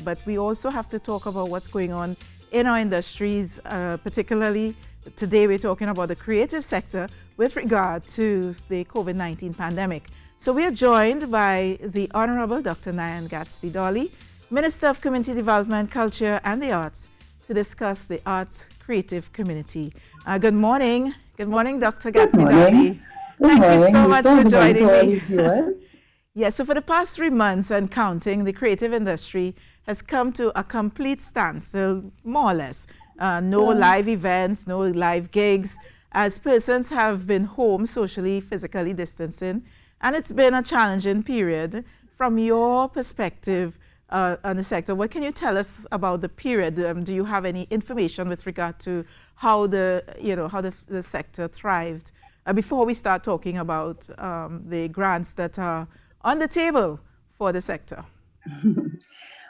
but we also have to talk about what's going on in our industries, particularly today we're talking about the creative sector with regard to the COVID-19 pandemic. So we are joined by the Honorable Dr. Nyan Gadsby Dolly, Minister of Community Development, Culture and the Arts, to discuss the arts creative community. Good morning. Good morning, Dr. Good Gadsby morning. Dolly. Good Thank you morning, so much Lisa. for Good morning to joining all me. the viewers. Yes, so for the past 3 months and counting, the creative industry has come to a complete standstill, more or less. No live events, no live gigs, as persons have been home socially, physically distancing, and it's been a challenging period. From your perspective on the sector, what can you tell us about the period? Do you have any information with regard to how the sector thrived? Before we start talking about the grants that are on the table for the sector.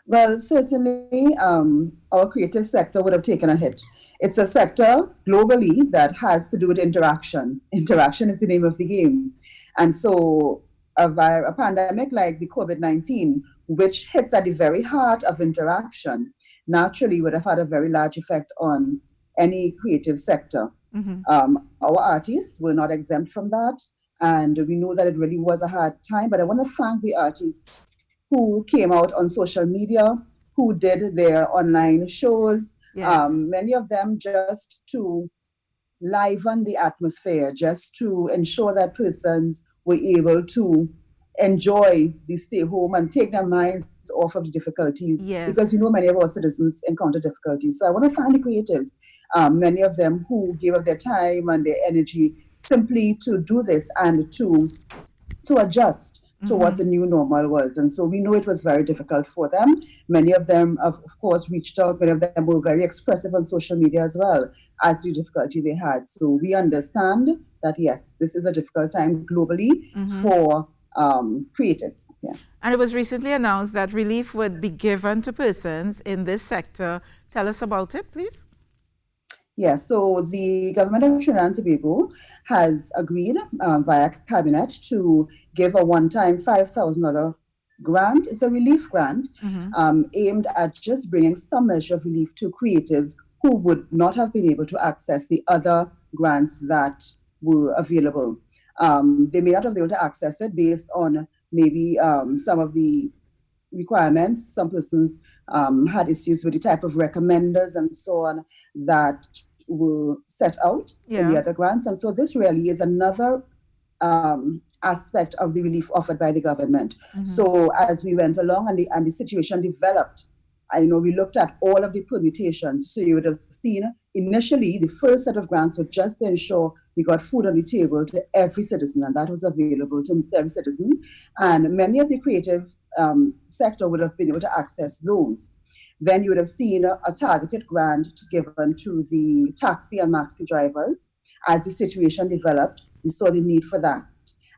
Well, certainly our creative sector would have taken a hit. It's a sector globally that has to do with interaction. Interaction is the name of the game. And so a pandemic like the COVID-19, which hits at the very heart of interaction, naturally would have had a very large effect on any creative sector. Our artists were not exempt from that. And we know that it really was a hard time. But I want to thank the artists who came out on social media, who did their online shows, Yes. many of them just to liven the atmosphere, just to ensure that persons were able to enjoy the stay home and take their minds off of the difficulties. Yes. Because many of our citizens encounter difficulties. So I want to thank the creatives, many of them who gave up their time and their energy simply to do this and to adjust to what the new normal was. And so we know it was very difficult for them. Many of them, of course, reached out. Many of them were very expressive on social media as well as the difficulty they had. So we understand that, yes, this is a difficult time globally for creatives. Yeah. And it was recently announced that relief would be given to persons in this sector. Tell us about it, please. Yes, so the government of Trinidad and Tobago has agreed via cabinet to give a one-time $5,000 grant. It's a relief grant aimed at just bringing some measure of relief to creatives who would not have been able to access the other grants that were available. They may not have been able to access it based on maybe some of the requirements. Some persons had issues with the type of recommenders and so on that were set out in the other grants. And so this really is another aspect of the relief offered by the government. So as we went along and the situation developed, we looked at all of the permutations. So you would have seen initially the first set of grants were just to ensure we got food on the table to every citizen, and that was available to every citizen. And many of the creative sector would have been able to access those. Then you would have seen a targeted grant given to the taxi and maxi drivers. As the situation developed, we saw the need for that.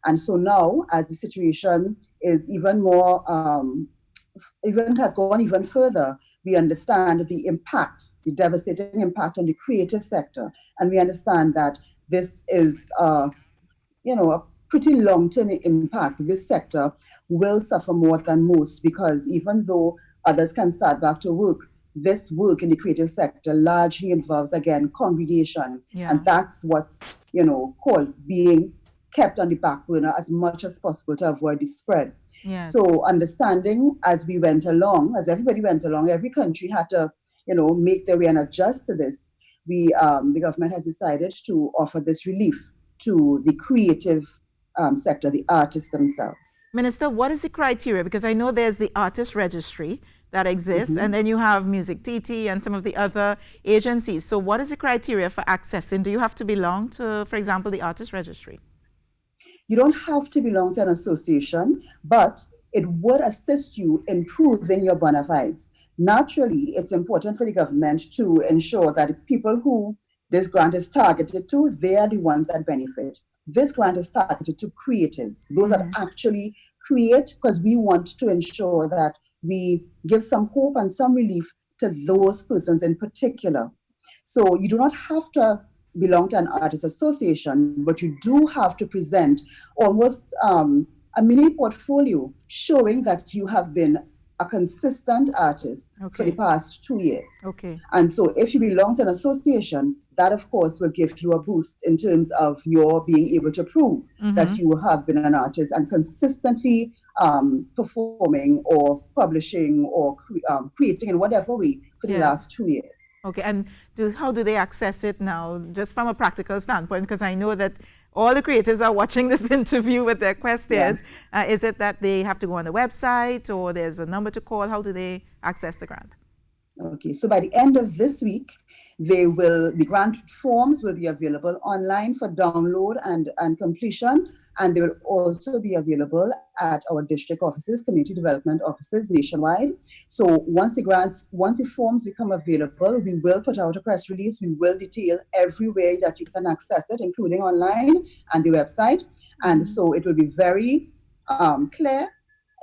And so now, as the situation is even more, has gone even further, we understand the impact, the devastating impact on the creative sector. And we understand that this is, a pretty long-term impact. This sector will suffer more than most because even though others can start back to work, this work in the creative sector largely involves, again, congregation. And that's what's, caused being kept on the back burner as much as possible to avoid the spread. So understanding as we went along, as everybody went along, every country had to, make their way and adjust to this. The government has decided to offer this relief to the creative sector, the artists themselves. Minister, what is the criteria? Because I know there's the artist registry that exists, and then you have Music TT and some of the other agencies. So what is the criteria for accessing? Do you have to belong to, for example, the artist registry? You don't have to belong to an association, but it would assist you in proving your bona fides. Naturally, it's important for the government to ensure that people who this grant is targeted to, they are the ones that benefit. This grant is targeted to creatives, those that actually create, because we want to ensure that we give some hope and some relief to those persons in particular. So you do not have to belong to an artist association, but you do have to present almost a mini portfolio showing that you have been a consistent artist for the Okay. past 2 years. Okay. And so if you belong to an association, that of course will give you a boost in terms of your being able to prove that Mm-hmm. you have been an artist and consistently performing or publishing or creating in whatever way for the Yes. last 2 years. Okay, and how do they access it now, just from a practical standpoint? Because I know that all the creatives are watching this interview with their questions. Yes. Is it that they have to go on the website, or there's a number to call? How do they access the grant? Okay, so by the end of this week, the grant forms will be available online for download and completion, and they will also be available at our district offices, community development offices nationwide. So once the forms become available, we will put out a press release. We will detail every way that you can access it, including online and the website. And so it will be very clear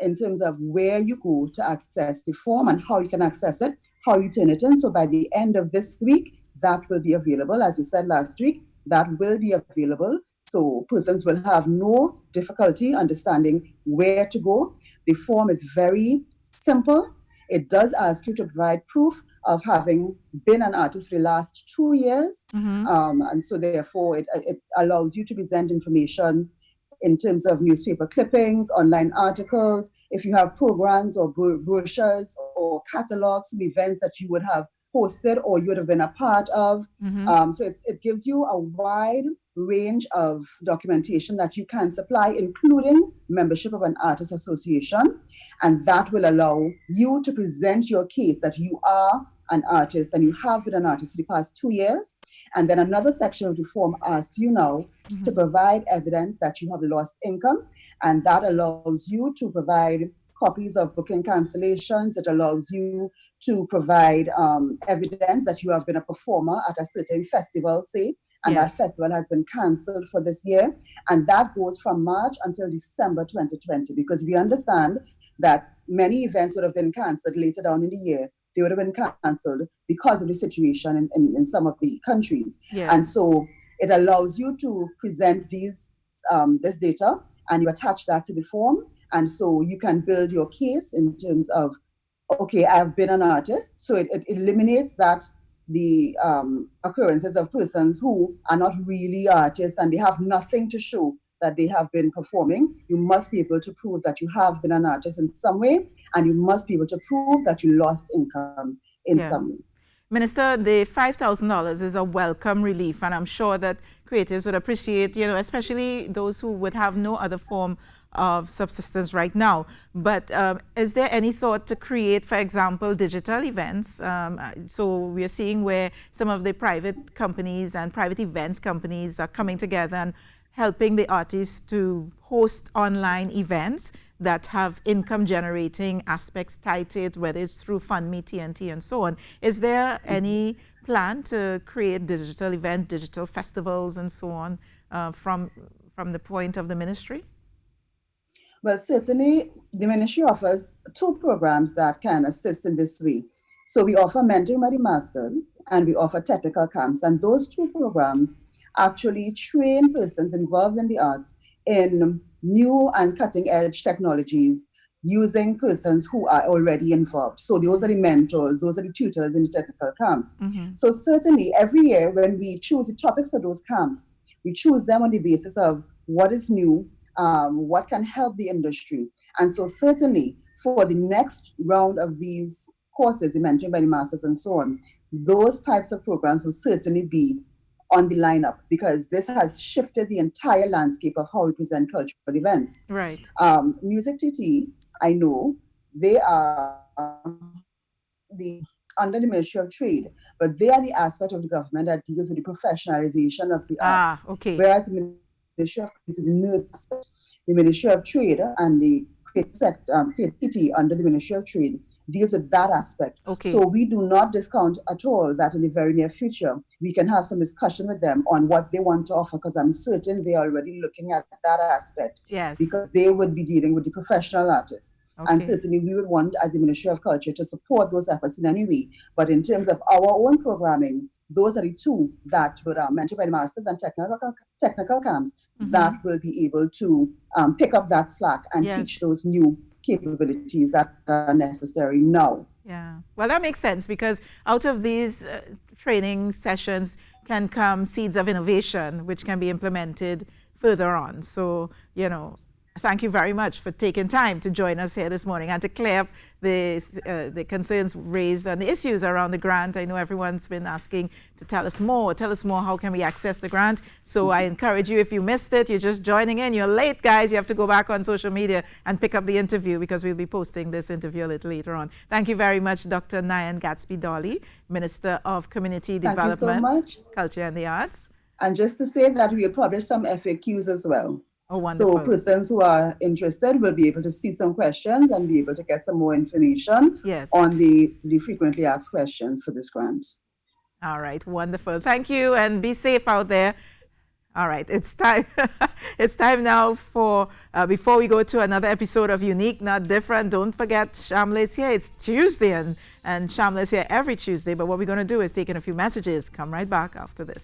in terms of where you go to access the form and how you can access it, how you turn it in. So by the end of this week, that will be available. As we said last week, that will be available. So persons will have no difficulty understanding where to go. The form is very simple. It does ask you to provide proof of having been an artist for the last 2 years. Mm-hmm. And so therefore it allows you to present information in terms of newspaper clippings, online articles, if you have programs or brochures or catalogs of events that you would have hosted or you would have been a part of. Mm-hmm. So it gives you a wide range of documentation that you can supply, including membership of an artist association. And that will allow you to present your case that you are an artist and you have been an artist for the past 2 years. And then another section of the form asks you now to provide evidence that you have lost income, and that allows you to provide copies of booking cancellations. It allows you to provide evidence that you have been a performer at a certain festival, say, and that Yes. festival has been cancelled for this year. And that goes from March until December 2020, because we understand that many events would have been cancelled later down in the year. They would have been cancelled because of the situation in some of the countries. Yes. And so it allows you to present this data and you attach that to the form. And so you can build your case in terms of, okay, I've been an artist. So it eliminates the occurrences of persons who are not really artists and they have nothing to show that they have been performing. You must be able to prove that you have been an artist in some way, and you must be able to prove that you lost income in Yeah. some way. Minister, the $5,000 is a welcome relief, and I'm sure that creatives would appreciate, especially those who would have no other form of subsistence right now. But is there any thought to create, for example, digital events? So we are seeing where some of the private companies and private events companies are coming together and helping the artists to host online events that have income generating aspects tied to it, whether it's through FundMe, TNT, and so on. Is there any plan to create digital events, digital festivals, and so on from the point of the ministry? Well, certainly the ministry offers two programs that can assist in this way. So we offer mentoring by the masters and we offer technical camps. And those two programs actually train persons involved in the arts in new and cutting edge technologies using persons who are already involved. So those are the mentors, those are the tutors in the technical camps. So certainly every year when we choose the topics for those camps, we choose them on the basis of what is new, what can help the industry. And so certainly for the next round of these courses, the mentoring by the masters and so on, those types of programs will certainly be on the lineup because this has shifted the entire landscape of how we present cultural events. Right. Music TT, I know, they are the under the Ministry of Trade, but they are the aspect of the government that deals with the professionalization of the arts. Okay. Whereas the Ministry of the Ministry of Trade and the creativity under the Ministry of Trade deals with that aspect. Okay. So we do not discount at all that in the very near future we can have some discussion with them on what they want to offer, because I'm certain they're already looking at that aspect. Yes. Because they would be dealing with the professional artists. Okay. And certainly we would want, as the Ministry of Culture, to support those efforts in any way. But in terms of our own programming, those are the two that would mentored by the masters and technical camps that will be able to pick up that slack and teach those new capabilities that are necessary now. Yeah. Well, that makes sense because out of these training sessions can come seeds of innovation, which can be implemented further on. So, thank you very much for taking time to join us here this morning and to clear up the concerns raised and the issues around the grant. I know everyone's been asking to tell us more. Tell us more. How can we access the grant? So I encourage you, if you missed it, you're just joining in, you're late, guys. You have to go back on social media and pick up the interview because we'll be posting this interview a little later on. Thank you very much, Dr. Nyan Gadsby Dolly, Minister of Community Development, Thank you so much. Culture and the Arts. And just to say that we will publish some FAQs as well. Oh, wonderful. So persons who are interested will be able to see some questions and be able to get some more information on the frequently asked questions for this grant. All right, wonderful. Thank you, and be safe out there. All right, it's time. It's time now for, before we go to another episode of Unique, Not Different, don't forget Shamla is here. It's Tuesday, and Shamla is here every Tuesday. But what we're going to do is take in a few messages. Come right back after this.